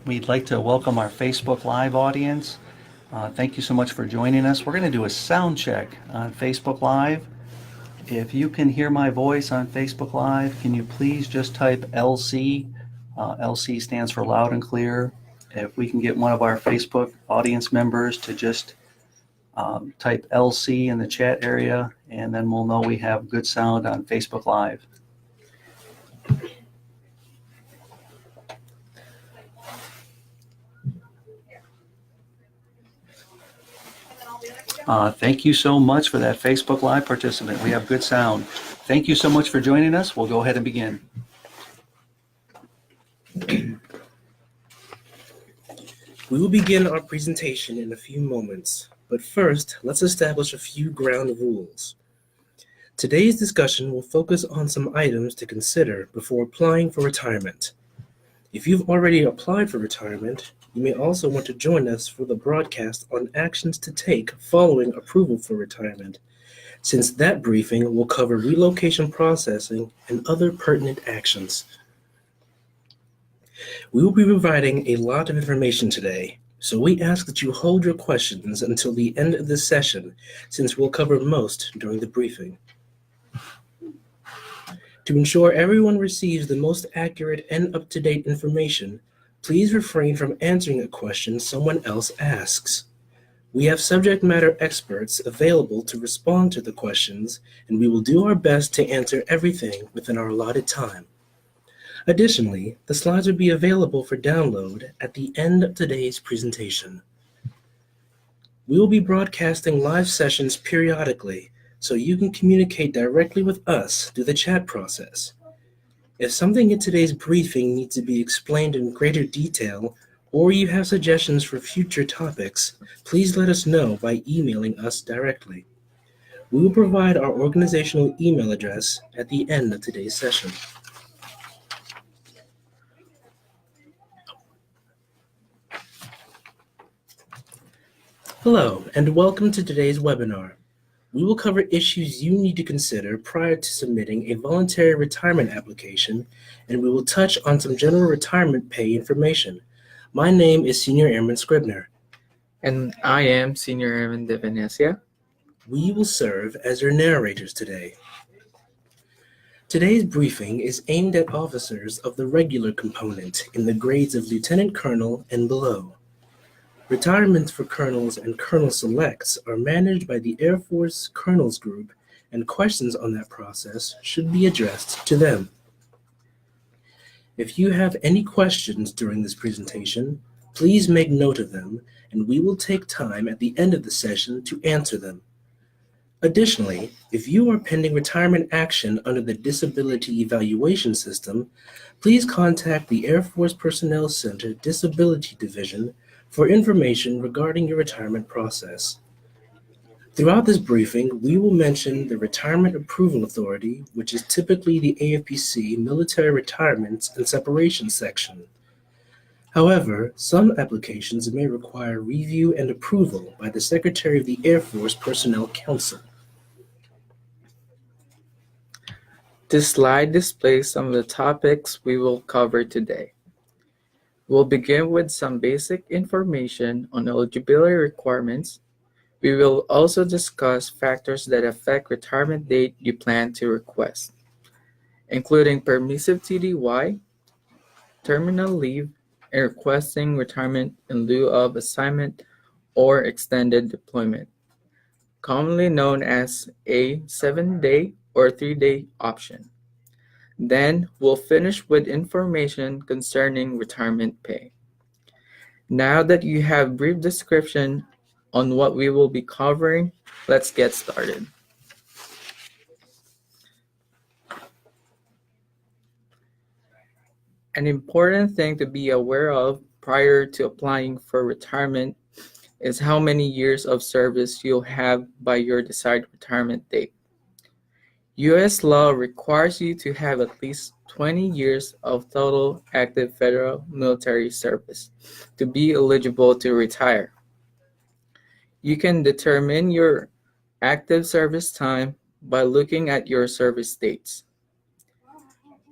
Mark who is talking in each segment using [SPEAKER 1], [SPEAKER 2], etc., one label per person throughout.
[SPEAKER 1] We'd like to welcome our Facebook Live audience. Thank you so much for joining us. We're going to do a sound check on Facebook Live. If you can hear my voice on Facebook Live, can you please just type LC? LC stands for loud and clear. If we can get one of our Facebook audience members to just type LC in the chat area, and then we'll know we have good sound on Facebook Live. Thank you so much for that Facebook Live participant. We have good sound. Thank you so much for joining us. We'll go ahead and begin.
[SPEAKER 2] We will begin our presentation in a few moments, but first, let's establish a few ground rules. Today's discussion will focus on some items to consider before applying for retirement. If you've already applied for retirement, you may also want to join us for the broadcast on actions to take following approval for retirement, since that briefing will cover relocation processing and other pertinent actions. We will be providing a lot of information today, so we ask that you hold your questions until the end of this session, since we'll cover most during the briefing. To ensure everyone receives the most accurate and up-to-date information, please refrain from answering a question someone else asks. We have subject matter experts available to respond to the questions, and we will do our best to answer everything within our allotted time. Additionally, the slides will be available for download at the end of today's presentation. We will be broadcasting live sessions periodically, so you can communicate directly with us through the chat process. If something in today's briefing needs to be explained in greater detail, or you have suggestions for future topics, please let us know by emailing us directly. We will provide our organizational email address at the end of today's session. Hello, and welcome to today's webinar. We will cover issues you need to consider prior to submitting a voluntary retirement application, and we will touch on some general retirement pay information. My name is Senior Airman Scribner.
[SPEAKER 3] And I am Senior Airman De Venecia.
[SPEAKER 2] We will serve as your narrators today. Today's briefing is aimed at officers of the regular component in the grades of Lieutenant Colonel and below. Retirements for colonels and colonel selects are managed by the Air Force Colonels Group, and questions on that process should be addressed to them. If you have any questions during this presentation, please make note of them, and we will take time at the end of the session to answer them. Additionally, if you are pending retirement action under the Disability Evaluation System, please contact the Air Force Personnel Center Disability Division for information regarding your retirement process. Throughout this briefing, we will mention the Retirement Approval Authority, which is typically the AFPC Military Retirements and Separation section. However, some applications may require review and approval by the Secretary of the Air Force Personnel Council.
[SPEAKER 3] This slide displays some of the topics we will cover today. We'll begin with some basic information on eligibility requirements. We will also discuss factors that affect retirement date you plan to request, including permissive TDY, terminal leave, and requesting retirement in lieu of assignment or extended deployment, commonly known as a 7-day or 3-day option. Then we'll finish with information concerning retirement pay. Now that you have a brief description on what we will be covering, let's get started. An important thing to be aware of prior to applying for retirement is how many years of service you'll have by your desired retirement date. U.S. law requires you to have at least 20 years of total active federal military service to be eligible to retire. You can determine your active service time by looking at your service dates.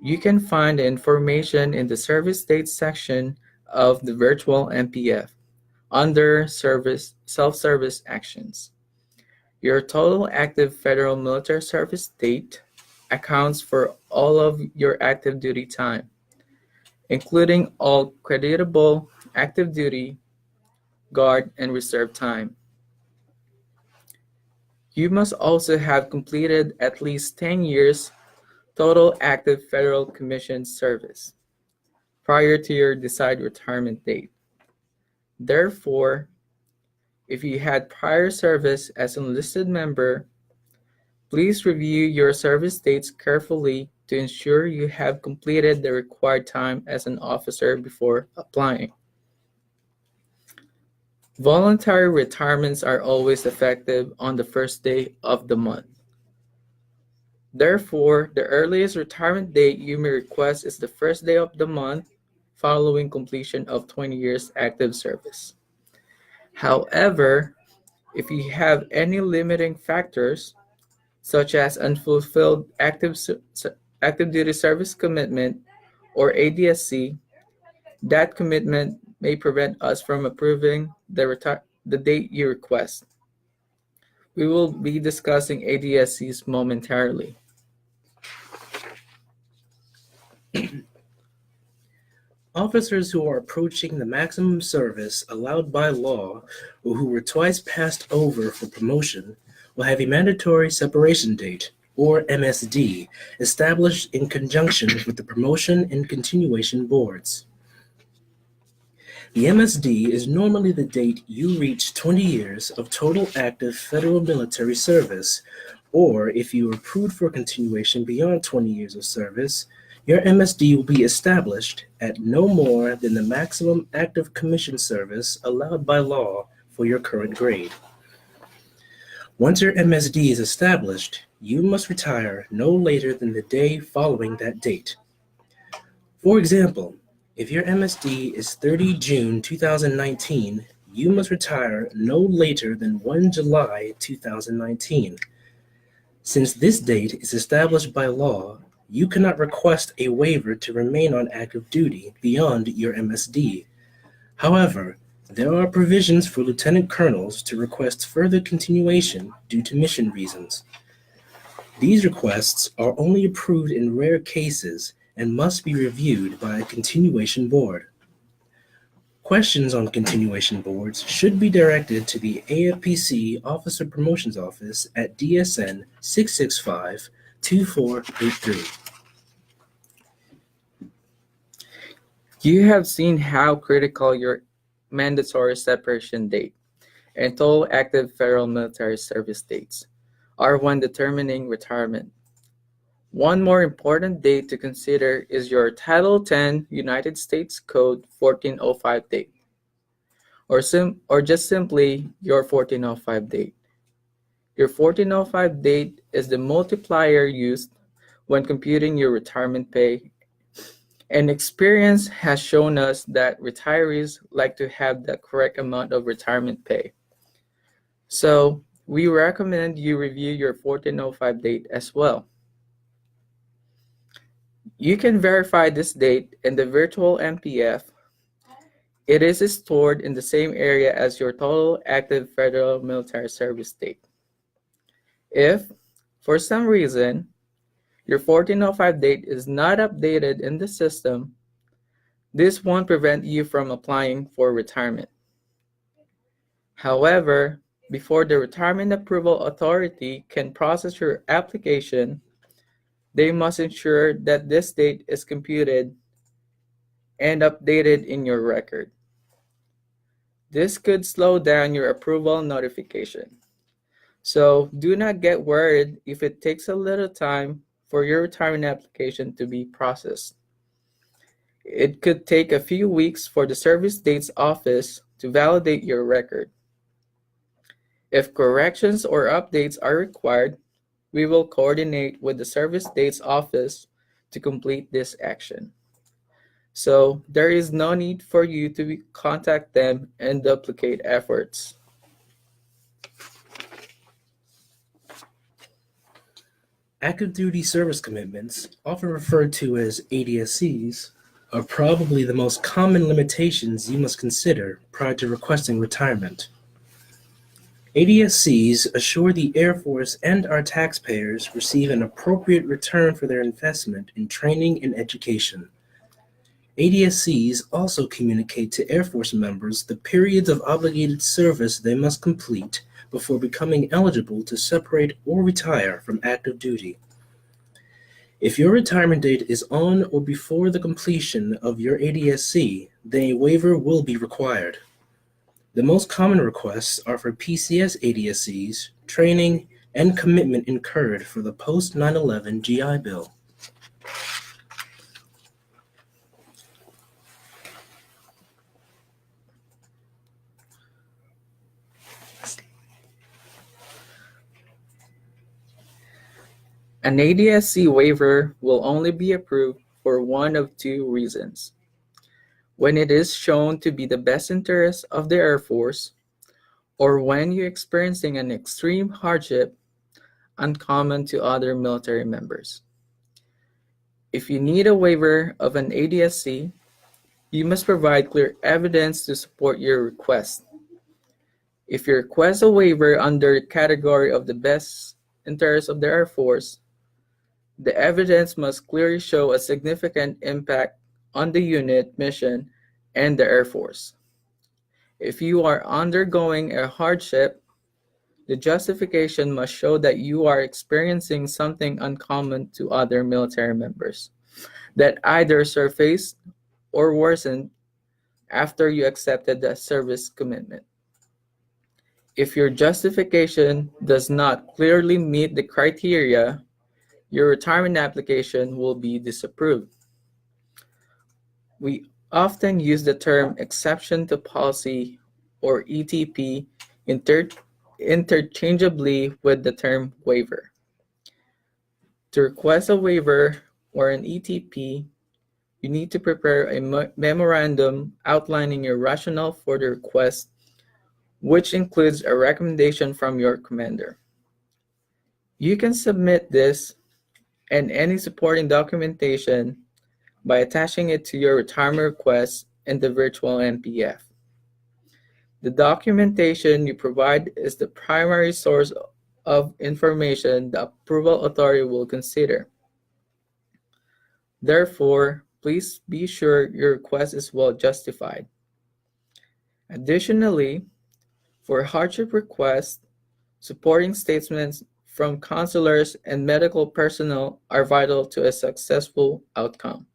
[SPEAKER 3] You can find the information in the service dates section of the virtual MPF under self-service actions. Your total active federal military service date accounts for all of your active duty time, including all creditable active duty, guard, and reserve time. You must also have completed at least 10 years total active federal commission service prior to your desired retirement date. Therefore, if you had prior service as an enlisted member, please review your service dates carefully to ensure you have completed the required time as an officer before applying. Voluntary retirements are always effective on the first day of the month. Therefore, the earliest retirement date you may request is the first day of the month following completion of 20 years active service. However, if you have any limiting factors, such as unfulfilled active duty service commitment or ADSC, that commitment may prevent us from approving the date you request. We will be discussing ADSCs momentarily.
[SPEAKER 2] Officers who are approaching the maximum service allowed by law or who were twice passed over for promotion will have a mandatory separation date, or MSD, established in conjunction with the Promotion and Continuation Boards. The MSD is normally the date you reach 20 years of total active federal military service, or if you are approved for continuation beyond 20 years of service, your MSD will be established at no more than the maximum active commission service allowed by law for your current grade. Once your MSD is established, you must retire no later than the day following that date. For example, if your MSD is 30 June 2019, you must retire no later than 1 July 2019. Since this date is established by law, you cannot request a waiver to remain on active duty beyond your MSD. However, there are provisions for lieutenant colonels to request further continuation due to mission reasons. These requests are only approved in rare cases and must be reviewed by a continuation board. Questions on continuation boards should be directed to the AFPC Officer Promotions Office at DSN 665-2483.
[SPEAKER 3] You have seen how critical your mandatory separation date and total active federal military service dates are when determining retirement. One more important date to consider is your Title 10 United States Code 1405 date, or just simply your 1405 date. Your 1405 date is the multiplier used when computing your retirement pay, and experience has shown us that retirees like to have the correct amount of retirement pay. So we recommend you review your 1405 date as well. You can verify this date in the virtual MPF. It is stored in the same area as your total active federal military service date. If, for some reason, your 1405 date is not updated in the system, this won't prevent you from applying for retirement. However, before the Retirement Approval Authority can process your application, they must ensure that this date is computed and updated in your record. This could slow down your approval notification. So do not get worried if it takes a little time for your retirement application to be processed. It could take a few weeks for the Service Dates Office to validate your record. If corrections or updates are required, we will coordinate with the Service Dates Office to complete this action. So there is no need for you to contact them and duplicate efforts.
[SPEAKER 2] Active duty service commitments, often referred to as ADSCs, are probably the most common limitations you must consider prior to requesting retirement. ADSCs assure the Air Force and our taxpayers receive an appropriate return for their investment in training and education. ADSCs also communicate to Air Force members the periods of obligated service they must complete before becoming eligible to separate or retire from active duty. If your retirement date is on or before the completion of your ADSC, then a waiver will be required. The most common requests are for PCS ADSCs, training, and commitment incurred for the post-9/11 GI Bill.
[SPEAKER 3] An ADSC waiver will only be approved for one of two reasons: when it is shown to be the best interest of the Air Force, or when you're experiencing an extreme hardship uncommon to other military members. If you need a waiver of an ADSC, you must provide clear evidence to support your request. If you request a waiver under the category of the best interest of the Air Force, the evidence must clearly show a significant impact on the unit, mission, and the Air Force. If you are undergoing a hardship, the justification must show that you are experiencing something uncommon to other military members that either surfaced or worsened after you accepted the service commitment. If your justification does not clearly meet the criteria, your retirement application will be disapproved. We often use the term exception to policy, or ETP, interchangeably with the term waiver. To request a waiver or an ETP, you need to prepare a memorandum outlining your rationale for the request, which includes a recommendation from your commander. You can submit this and any supporting documentation by attaching it to your retirement request in the virtual NPF. The documentation you provide is the primary source of information the approval authority will consider. Therefore, please be sure your request is well justified. Additionally, for hardship requests, supporting statements from counselors and medical personnel are vital to a successful outcome.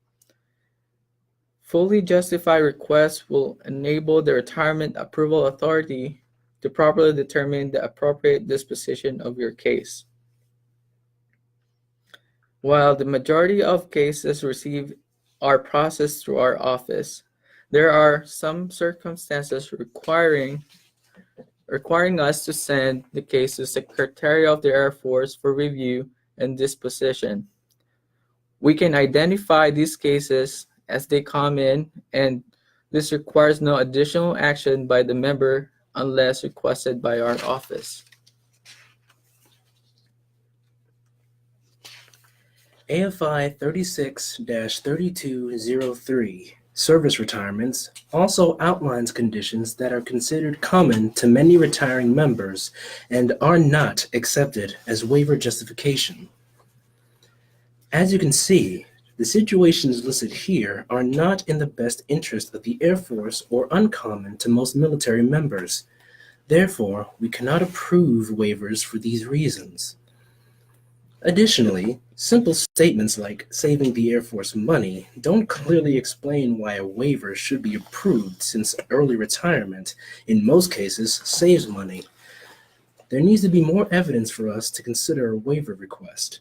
[SPEAKER 3] Fully justified requests will enable the retirement approval authority to properly determine the appropriate disposition of your case. While the majority of cases are processed through our office, there are some circumstances requiring us to send the case to Secretary of the Air Force for review and disposition. We can identify these cases as they come in, and this requires no additional action by the member unless requested by our office.
[SPEAKER 2] AFI 36-3203, Service Retirements, also outlines conditions that are considered common to many retiring members and are not accepted as waiver justification. As you can see, the situations listed here are not in the best interest of the Air Force or uncommon to most military members. Therefore, we cannot approve waivers for these reasons. Additionally, simple statements like saving the Air Force money don't clearly explain why a waiver should be approved, since early retirement, in most cases, saves money. There needs to be more evidence for us to consider a waiver request.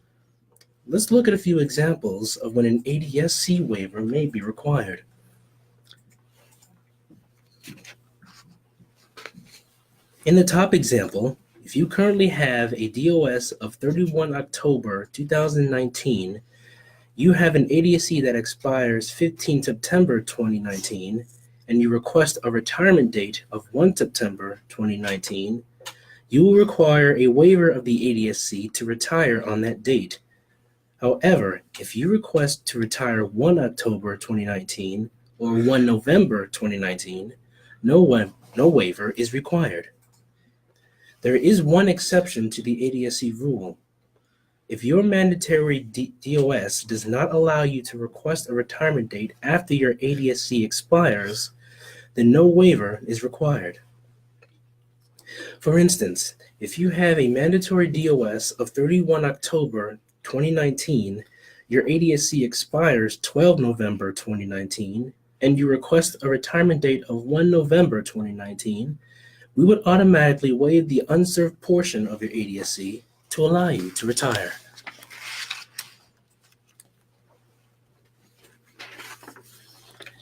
[SPEAKER 2] Let's look at a few examples of when an ADSC waiver may be required. In the top example, if you currently have a DOS of 31 October 2019, you have an ADSC that expires 15 September 2019, and you request a retirement date of 1 September 2019, you will require a waiver of the ADSC to retire on that date. However, if you request to retire 1 October 2019 or 1 November 2019, no waiver is required. There is one exception to the ADSC rule. If your mandatory DOS does not allow you to request a retirement date after your ADSC expires, then no waiver is required. For instance, if you have a mandatory DOS of 31 October 2019, your ADSC expires 12 November 2019, and you request a retirement date of 1 November 2019, we would automatically waive the unserved portion of your ADSC to allow you to retire.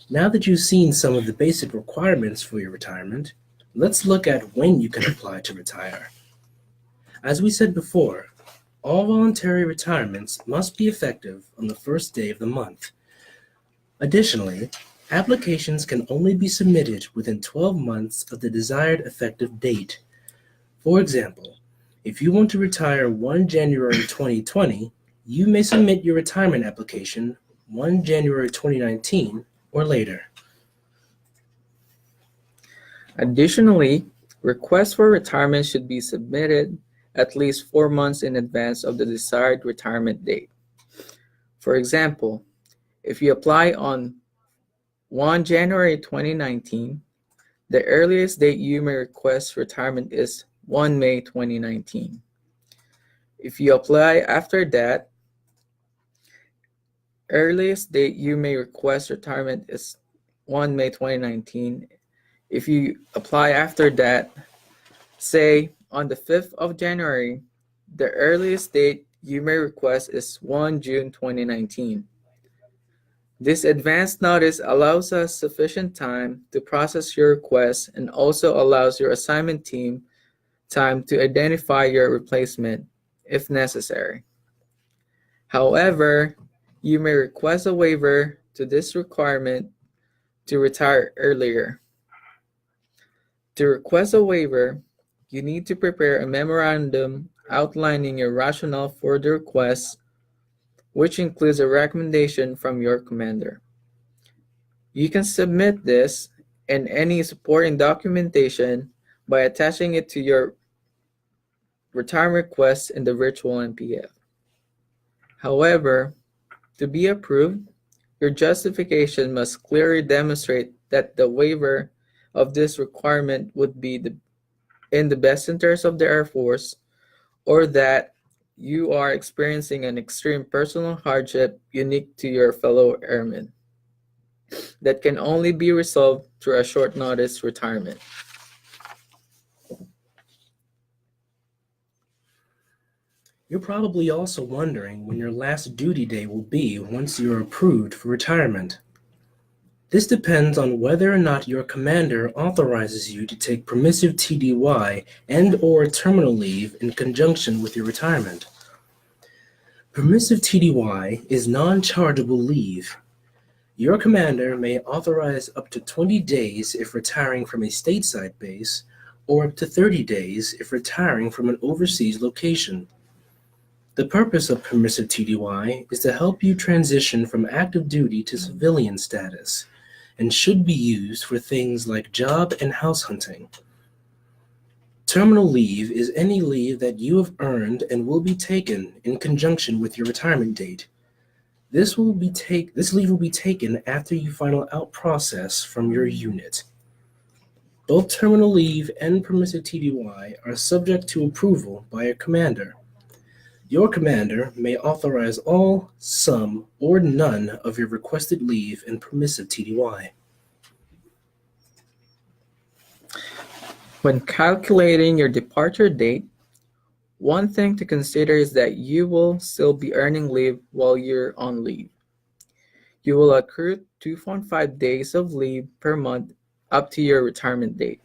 [SPEAKER 2] Now that you've seen some of the basic requirements for your retirement, let's look at when you can apply to retire. As we said before, all voluntary retirements must be effective on the first day of the month. Additionally, applications can only be submitted within 12 months of the desired effective date. For example, if you want to retire 1 January 2020, you may submit your retirement application 1 January 2019 or later.
[SPEAKER 3] Additionally, requests for retirement should be submitted at least 4 months in advance of the desired retirement date. For example, if you apply on 1 January 2019, the earliest date you may request retirement is 1 May 2019. If you apply after that, earliest date you may request retirement is 1 May 2019. If you apply after that, say on the 5th of January, the earliest date you may request is 1 June 2019. This advance notice allows us sufficient time to process your request and also allows your assignment team time to identify your replacement if necessary. However, you may request a waiver to this requirement to retire earlier. To request a waiver, you need to prepare a memorandum outlining your rationale for the request, which includes a recommendation from your commander. You can submit this and any supporting documentation by attaching it to your retirement request in the virtual NPF. However, to be approved, your justification must clearly demonstrate that the waiver of this requirement would be in the best interest of the Air Force, or that you are experiencing an extreme personal hardship unique to your fellow airmen that can only be resolved through a short notice retirement.
[SPEAKER 2] You're probably also wondering when your last duty day will be once you're approved for retirement. This depends on whether or not your commander authorizes you to take permissive TDY and/or terminal leave in conjunction with your retirement. Permissive TDY is non-chargeable leave. Your commander may authorize up to 20 days if retiring from a stateside base, or up to 30 days if retiring from an overseas location. The purpose of permissive TDY is to help you transition from active duty to civilian status, and should be used for things like job and house hunting. Terminal leave is any leave that you have earned and will be taken in conjunction with your retirement date. This leave will be taken after you final out process from your unit. Both terminal leave and permissive TDY are subject to approval by a commander. Your commander may authorize all, some, or none of your requested leave and permissive TDY.
[SPEAKER 3] When calculating your departure date, one thing to consider is that you will still be earning leave while you're on leave. You will accrue 2.5 days of leave per month up to your retirement date.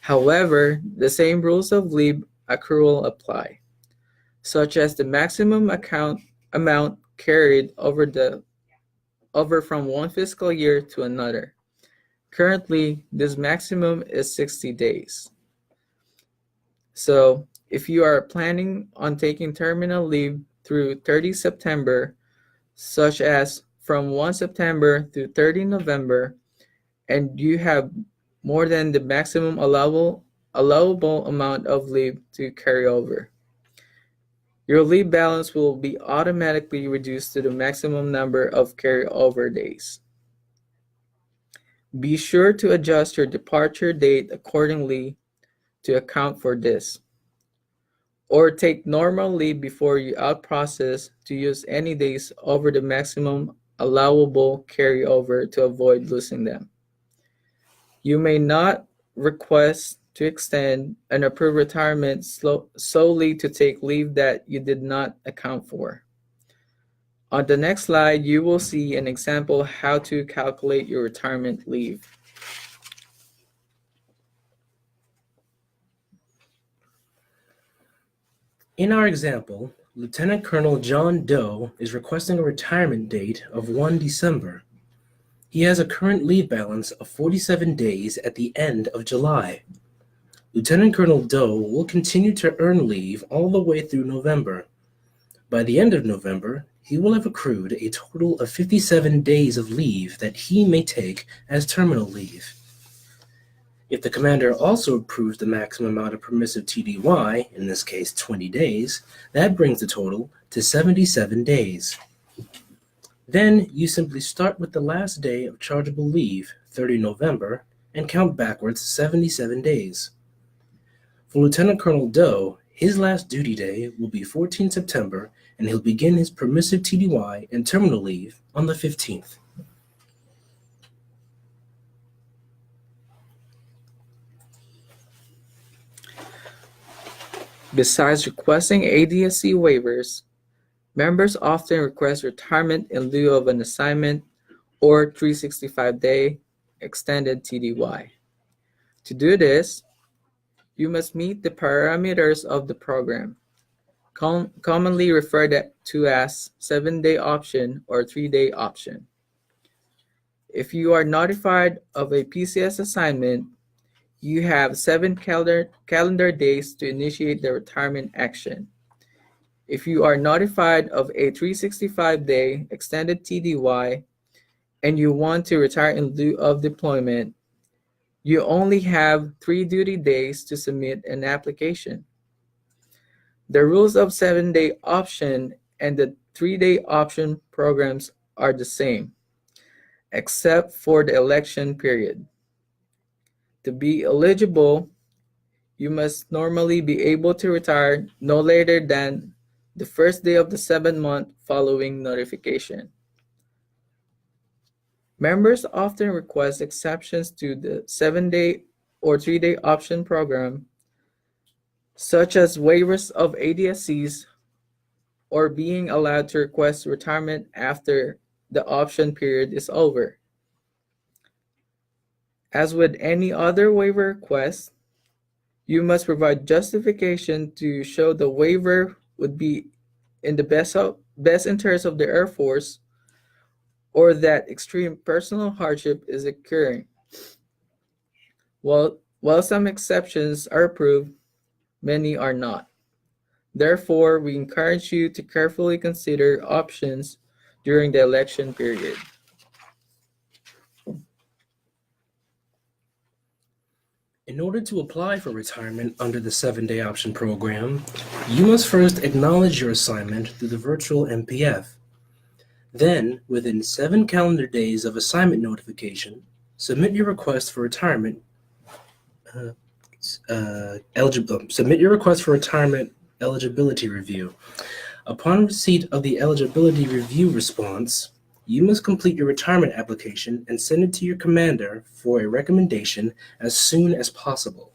[SPEAKER 3] However, the same rules of leave accrual apply, such as the maximum amount carried over from one fiscal year to another. Currently, this maximum is 60 days. So, if you are planning on taking terminal leave through 30 September, such as from 1 September through 30 November, and you have more than the maximum allowable amount of leave to carry over, your leave balance will be automatically reduced to the maximum number of carryover days. Be sure to adjust your departure date accordingly to account for this, or take normal leave before you out-process to use any days over the maximum allowable carryover to avoid losing them. You may not request to extend an approved retirement solely to take leave that you did not account for. On the next slide, you will see an example how to calculate your retirement leave.
[SPEAKER 2] In our example, Lieutenant Colonel John Doe is requesting a retirement date of 1 December. He has a current leave balance of 47 days at the end of July. Lieutenant Colonel Doe will continue to earn leave all the way through November. By the end of November, he will have accrued a total of 57 days of leave that he may take as terminal leave. If the commander also approves the maximum amount of permissive TDY, in this case 20 days, that brings the total to 77 days. Then you simply start with the last day of chargeable leave, 30 November, and count backwards 77 days. For Lieutenant Colonel Doe, his last duty day will be 14 September, and he'll begin his permissive TDY and terminal leave on the 15th.
[SPEAKER 3] Besides requesting ADSC waivers, members often request retirement in lieu of an assignment or 365-day extended TDY. To do this, you must meet the parameters of the program, commonly referred to as 7-day option or 3-day option. If you are notified of a PCS assignment, you have 7 calendar days to initiate the retirement action. If you are notified of a 365-day extended TDY and you want to retire in lieu of deployment, you only have 3 duty days to submit an application. The rules of 7-day option and the 3-day option programs are the same, except for the election period. To be eligible, you must normally be able to retire no later than the first day of the 7th month following notification. Members often request exceptions to the 7-day or 3-day option program, such as waivers of ADSCs or being allowed to request retirement after the option period is over. As with any other waiver request, you must provide justification to show the waiver would be in the best interest of the Air Force or that extreme personal hardship is occurring. While some exceptions are approved, many are not. Therefore, we encourage you to carefully consider options during the election period.
[SPEAKER 2] In order to apply for retirement under the 7-day option program, you must first acknowledge your assignment through the virtual MPF. Then, within 7 calendar days of assignment notification, submit your request for retirement eligibility review. Upon receipt of the eligibility review response, you must complete your retirement application and send it to your commander for a recommendation as soon as possible.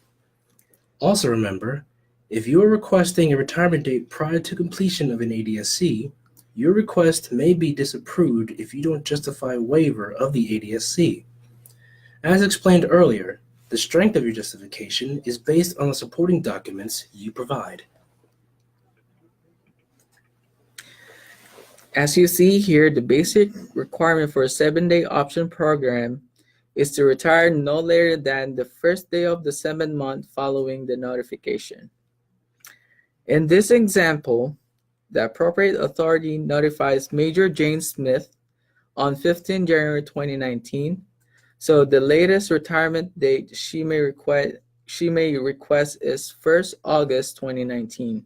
[SPEAKER 2] Also remember, if you are requesting a retirement date prior to completion of an ADSC, your request may be disapproved if you don't justify a waiver of the ADSC. As explained earlier, the strength of your justification is based on the supporting documents you provide.
[SPEAKER 3] As you see here, the basic requirement for a 7-day option program is to retire no later than the first day of the 7th month following the notification. In this example, the appropriate authority notifies Major Jane Smith on 15 January 2019. So the latest retirement date she may request is 1st August 2019.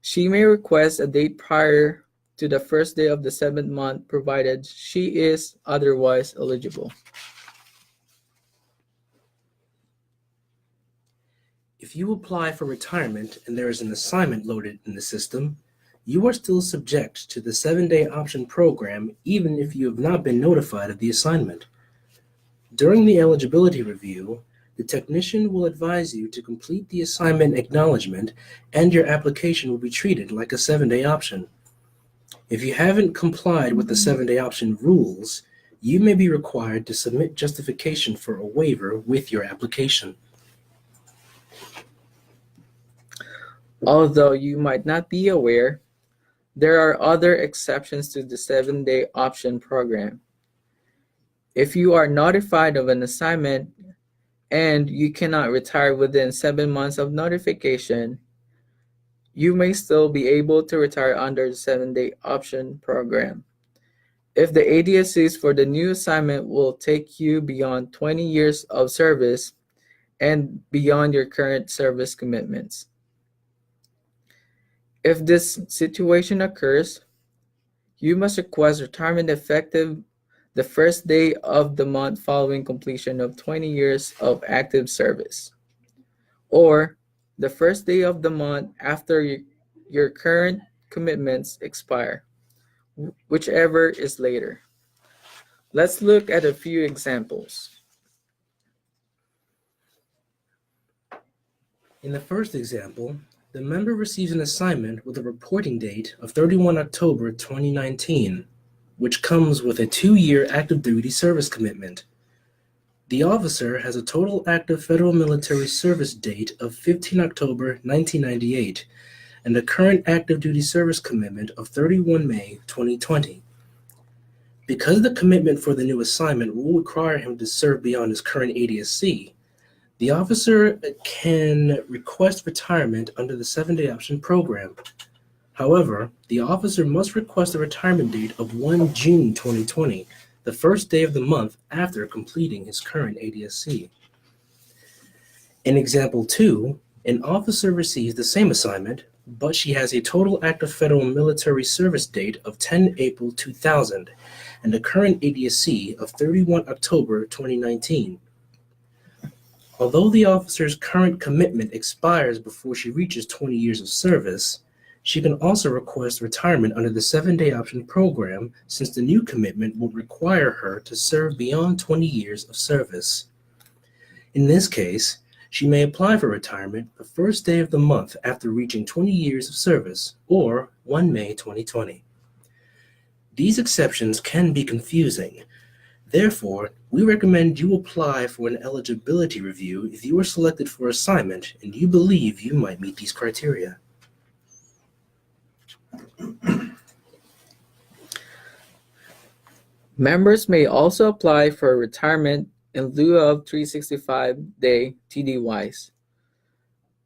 [SPEAKER 3] She may request a date prior to the first day of the 7th month, provided she is otherwise eligible.
[SPEAKER 2] If you apply for retirement and there is an assignment loaded in the system, you are still subject to the 7-day option program even if you have not been notified of the assignment. During the eligibility review, the technician will advise you to complete the assignment acknowledgement and your application will be treated like a 7-day option. If you haven't complied with the 7-day option rules, you may be required to submit justification for a waiver with your application.
[SPEAKER 3] Although you might not be aware, there are other exceptions to the 7-day option program. If you are notified of an assignment and you cannot retire within 7 months of notification, you may still be able to retire under the 7-day option program. If the ADSCs for the new assignment will take you beyond 20 years of service and beyond your current service commitments. If this situation occurs, you must request retirement effective the first day of the month following completion of 20 years of active service, or the first day of the month after your current commitments expire, whichever is later. Let's look at a few examples.
[SPEAKER 2] In the first example, the member receives an assignment with a reporting date of 31 October 2019, which comes with a 2-year active duty service commitment. The officer has a total active federal military service date of 15 October 1998 and a current active duty service commitment of 31 May 2020. Because the commitment for the new assignment will require him to serve beyond his current ADSC, the officer can request retirement under the 7-day option program. However, the officer must request a retirement date of 1 June 2020, the first day of the month after completing his current ADSC. In example 2, an officer receives the same assignment, but she has a total active federal military service date of 10 April 2000 and a current ADSC of 31 October 2019. Although the officer's current commitment expires before she reaches 20 years of service, she can also request retirement under the 7-day option program since the new commitment will require her to serve beyond 20 years of service. In this case, she may apply for retirement the first day of the month after reaching 20 years of service, or 1 May 2020. These exceptions can be confusing. Therefore, we recommend you apply for an eligibility review if you are selected for assignment and you believe you might meet these criteria.
[SPEAKER 3] Members may also apply for retirement in lieu of 365-day TDYs.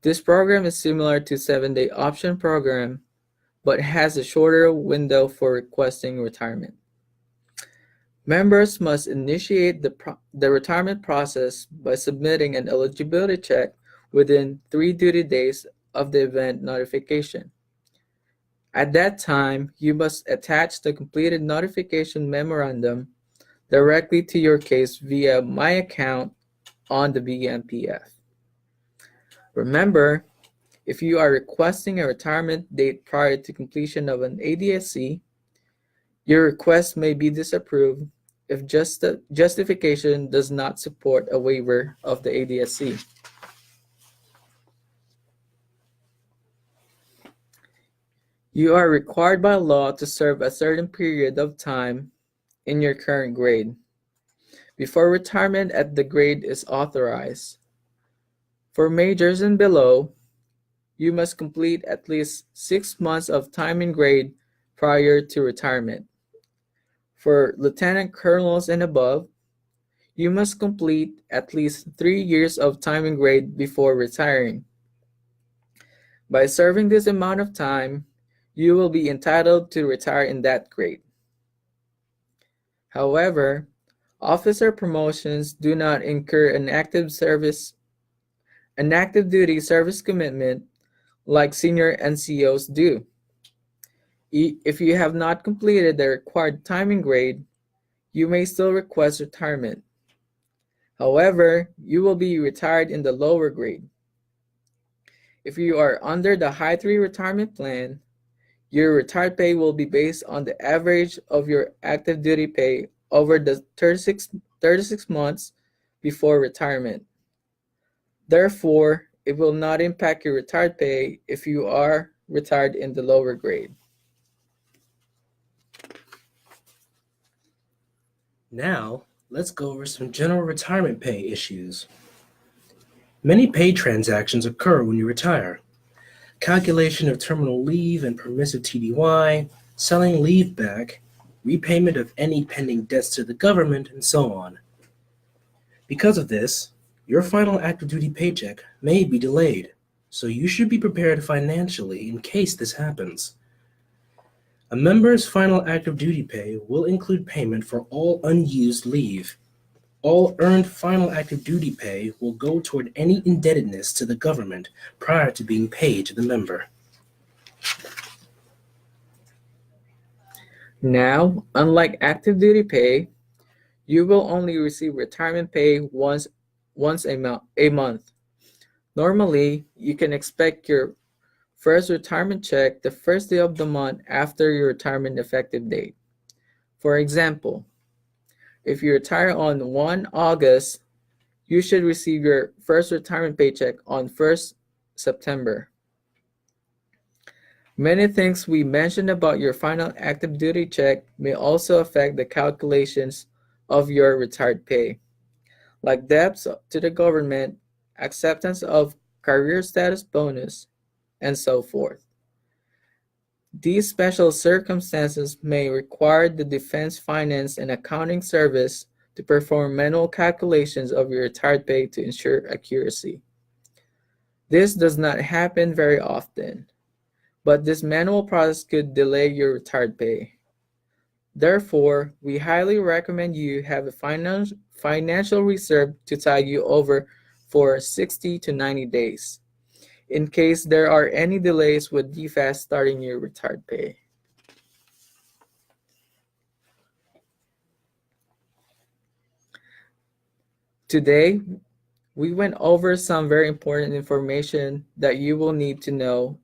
[SPEAKER 3] This program is similar to 7-day option program, but has a shorter window for requesting retirement. Members must initiate the retirement process by submitting an eligibility check within 3 duty days of the event notification. At that time, you must attach the completed notification memorandum directly to your case via My Account on the BMPF. Remember, if you are requesting a retirement date prior to completion of an ADSC, your request may be disapproved if justification does not support a waiver of the ADSC. You are required by law to serve a certain period of time in your current grade before retirement at the grade is authorized. For majors and below, you must complete at least 6 months of time in grade prior to retirement. For lieutenant colonels and above, you must complete at least 3 years of time in grade before retiring. By serving this amount of time, you will be entitled to retire in that grade. However, officer promotions do not incur an active duty service commitment like senior NCOs do. If you have not completed the required time and grade, you may still request retirement. However, you will be retired in the lower grade. If you are under the High 3 retirement plan, your retired pay will be based on the average of your active duty pay over the 36 months before retirement. Therefore, it will not impact your retired pay if you are retired in the lower grade.
[SPEAKER 2] Now, let's go over some general retirement pay issues. Many pay transactions occur when you retire. Calculation of terminal leave and permissive TDY, selling leave back, repayment of any pending debts to the government, and so on. Because of this, your final active duty paycheck may be delayed, so you should be prepared financially in case this happens. A member's final active duty pay will include payment for all unused leave. All earned final active duty pay will go toward any indebtedness to the government prior to being paid to the member.
[SPEAKER 3] Now, unlike active duty pay, you will only receive retirement pay once a month. Normally, you can expect your first retirement check the first day of the month after your retirement effective date. For example, if you retire on 1 August, you should receive your first retirement paycheck on 1st September. Many things we mentioned about your final active duty check may also affect the calculations of your retired pay, like debts to the government, acceptance of career status bonus, and so forth. These special circumstances may require the Defense Finance and Accounting Service to perform manual calculations of your retired pay to ensure accuracy. This does not happen very often, but this manual process could delay your retired pay. Therefore, we highly recommend you have a financial reserve to tide you over for 60 to 90 days, in case there are any delays with DFAS starting your retired pay. Today, we went over some very important information that you will need to know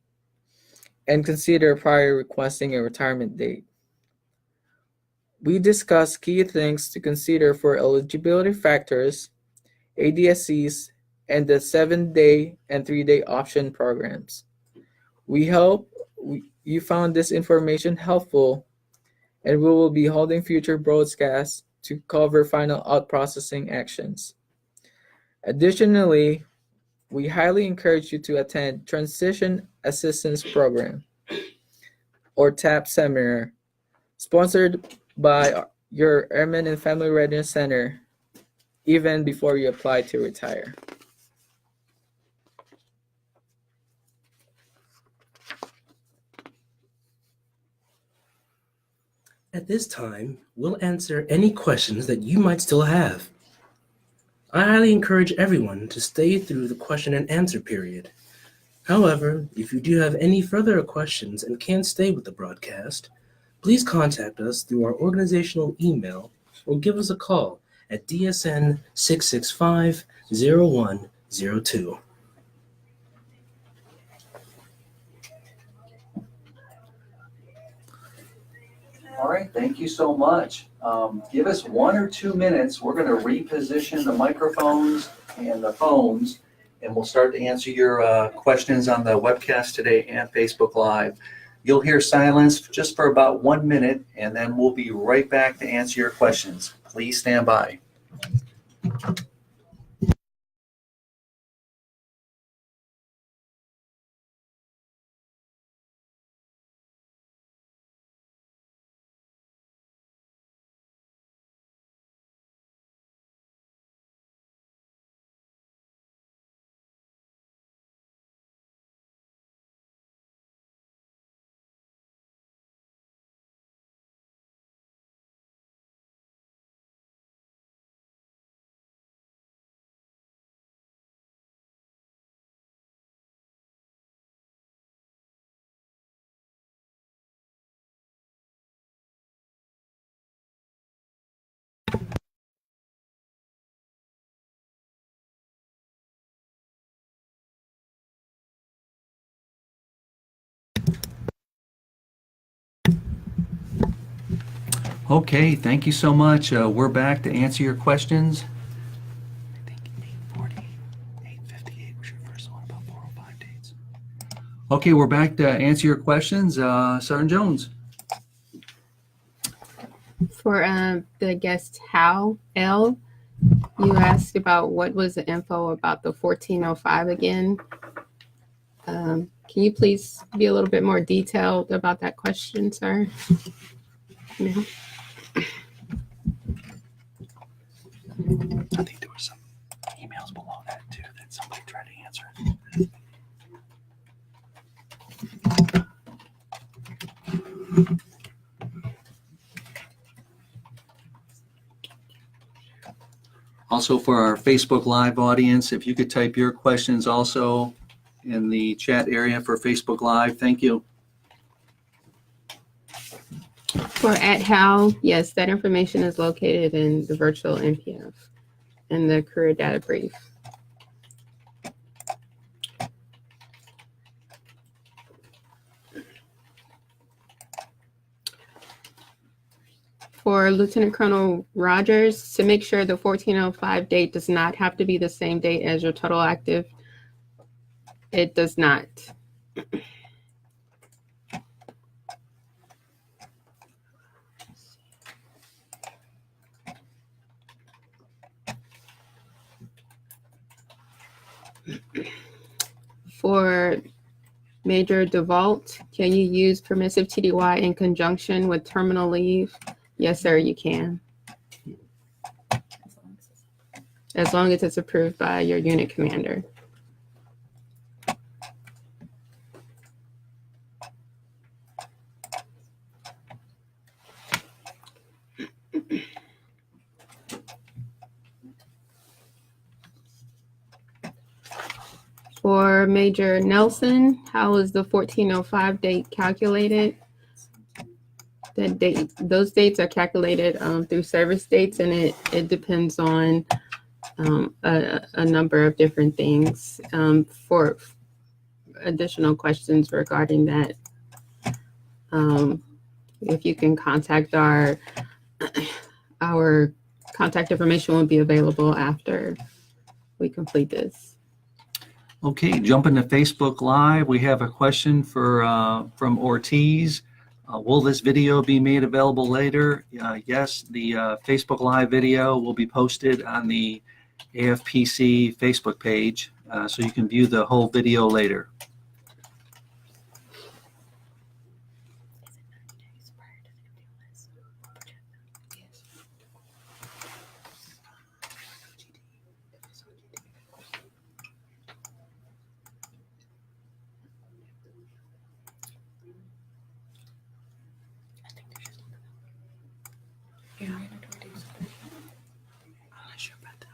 [SPEAKER 3] and consider prior requesting a retirement date. We discussed key things to consider for eligibility factors, ADSCs, and the 7-day and 3-day option programs. We hope you found this information helpful, and we will be holding future broadcasts to cover final out processing actions. Additionally, we highly encourage you to attend Transition Assistance Program, or TAP seminar, sponsored by your Airmen and Family Readiness Center, even before you apply to retire.
[SPEAKER 2] At this time, we'll answer any questions that you might still have. I highly encourage everyone to stay through the question and answer period. However, if you do have any further questions and can't stay with the broadcast, please contact us through our organizational email or give us a call at DSN 665-0102.
[SPEAKER 1] All right, thank you so much. Give us 1 or 2 minutes. We're going to reposition the microphones and the phones, and we'll start to answer your questions on the webcast today and Facebook Live. You'll hear silence just for about 1 minute, and then we'll be right back to answer your questions. Please stand by. Okay, thank you so much. We're back to answer your questions. I think 8:40, 8:58 was your first one about 405 dates. Okay, we're back to answer your questions. Sergeant Jones.
[SPEAKER 4] For the guest Hal L, you asked about what was the info about the 1405 again. Can you please be a little bit more detailed about that question, sir? No.
[SPEAKER 1] I think there were some emails below that too that somebody tried to answer. Also for our Facebook Live audience, if you could type your questions also in the chat area for Facebook Live, thank you.
[SPEAKER 4] For @Hal, yes, that information is located in the virtual NPF and the career data brief. For Lieutenant Colonel Rogers, to make sure the 1405 date does not have to be the same date as your total active, it does not. For Major DeVault, can you use permissive TDY in conjunction with terminal leave? Yes, sir, you can. As long as it's approved by your unit commander. For Major Nelson, how is the 1405 date calculated? That date, those dates are calculated through service dates, and it depends on a number of different things. For additional questions regarding that, if you can contact our contact information will be available after we complete this.
[SPEAKER 1] Okay, jumping to Facebook Live, we have a question from Ortiz. Will this video be made available later? Yes, the Facebook Live video will be posted on the AFPC Facebook page, so you can view the whole video later.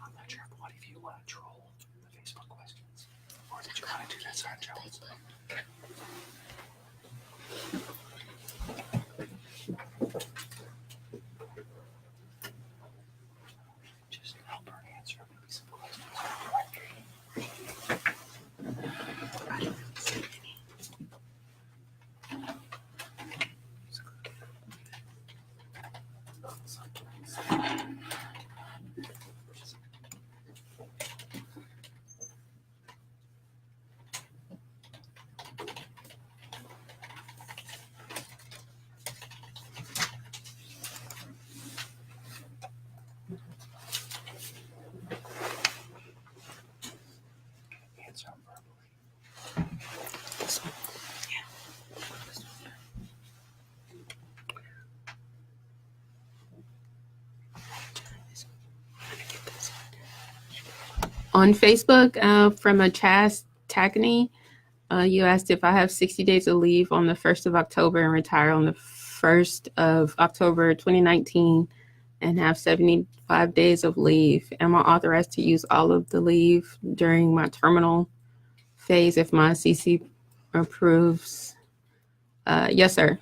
[SPEAKER 1] I'm not sure what if you want to troll the Facebook questions, or did you want to do that, Sergeant Jones? Just help her answer maybe some questions. I don't really see any. Answer them verbally. This one? Yeah.
[SPEAKER 4] On Facebook, from a Chas Tagney, you asked if I have 60 days of leave on the 1st of October and retire on the 1st of October 2019 and have 75 days of leave. Am I authorized to use all of the leave during my terminal phase if my CC approves? Yes, sir.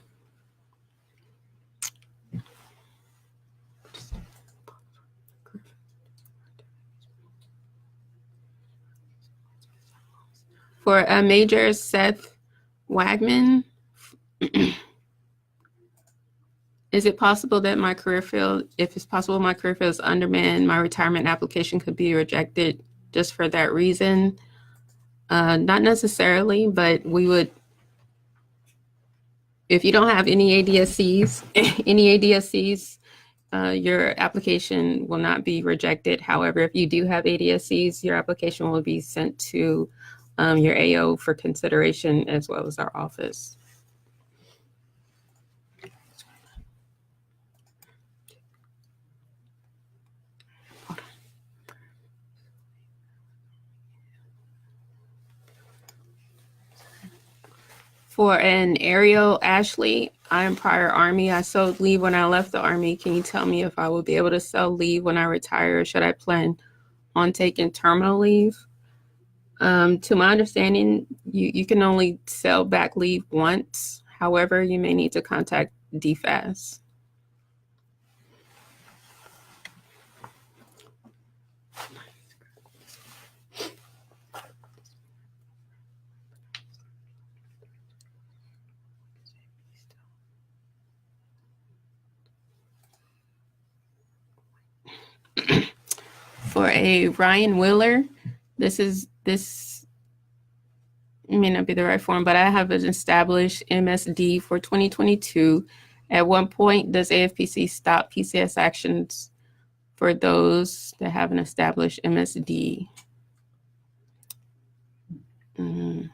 [SPEAKER 4] For Major Seth Wagman, in Is it possible that my career field, if it's possible my career field is undermanned, my retirement application could be rejected just for that reason? Not necessarily, but we would, if you don't have any ADSCs, your application will not be rejected. However, if you do have ADSCs, your application will be sent to your AO for consideration, as well as our office. For an Ariel Ashley, I am prior Army. I sold leave when I left the Army. Can you tell me if I will be able to sell leave when I retire, or should I plan on taking terminal leave? To my understanding, you can only sell back leave once. However, you may need to contact DFAS. For a Ryan Wheeler, this may not be the right form, but I have an established MSD for 2022. At what point does AFPC stop PCS actions for those that have an established MSD? I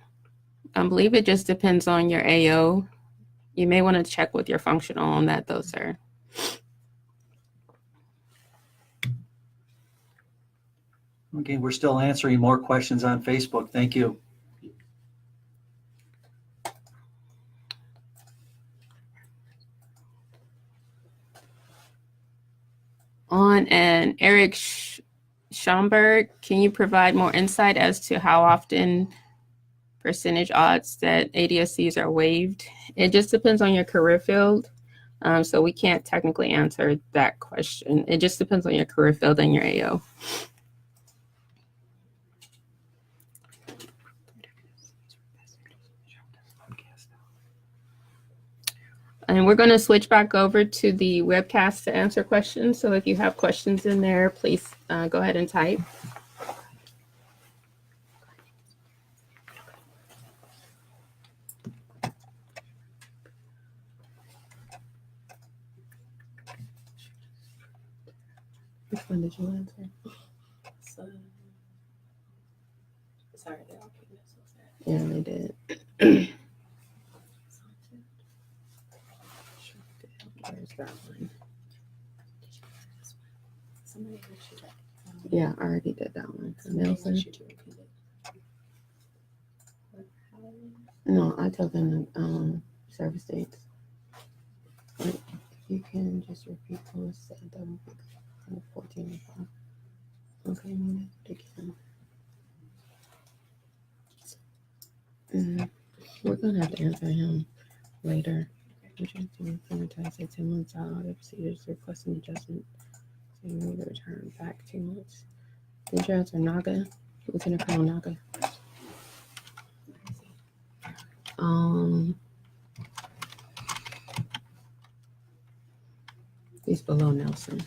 [SPEAKER 4] believe it just depends on your AO. You may want to check with your functional on that though, sir.
[SPEAKER 1] Okay, we're still answering more questions on Facebook. Thank you.
[SPEAKER 4] On an Eric Schomburg, can you provide more insight as to how often percentage odds that ADSCs are waived? It just depends on your career field. So we can't technically answer that question. It just depends on your career field and your AO. And we're going to switch back over to the webcast to answer questions. So if you have questions in there, please go ahead and type. Which one did you answer? So, sorry, they all came in so fast. Yeah, they did. Where's that one? Yeah, I already did that one. Nelson. No, I told them service dates. But if you can just repeat what was said, that would be good. 14 and 5. Okay, Nina, again. We're gonna have to answer him later. Which is doing sanitize 10 months out of procedures requesting adjustment. So you need to return back 2 months. Did you answer Naga? Lieutenant Colonel Naga. He's below Nelson.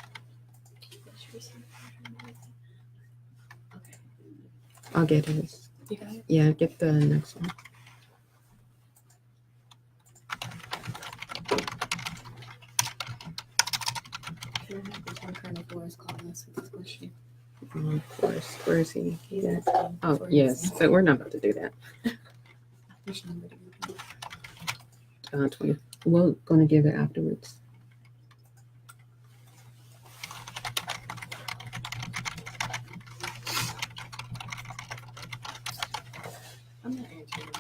[SPEAKER 4] I'll get his. You got it? Yeah, get the next one. Of course. Where is he? Yeah. Oh, yes. But we're not about to do that. 20. We're going to give it afterwards. I'm not answering.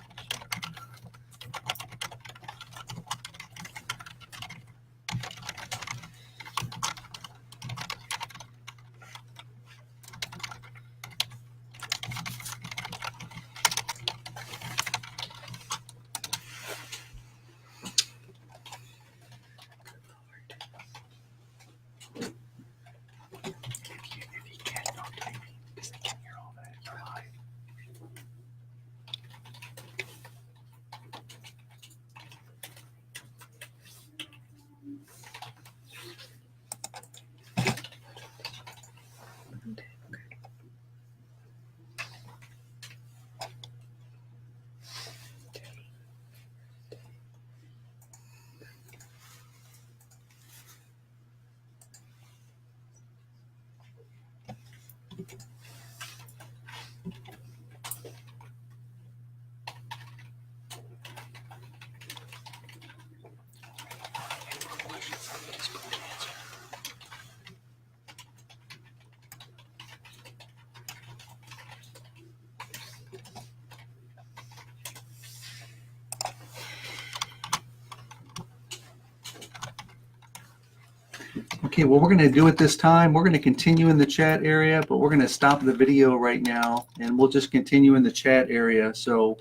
[SPEAKER 1] Okay, what we're going to do at this time, we're going to continue in the chat area, but we're going to stop the video right now, and we'll just continue in the chat area. So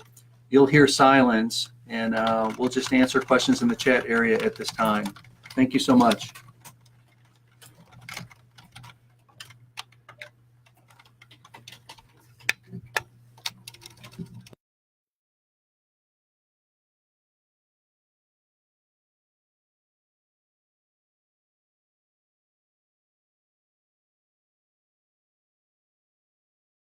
[SPEAKER 1] you'll hear silence, and we'll just answer questions in the chat area at this time. Thank you so much.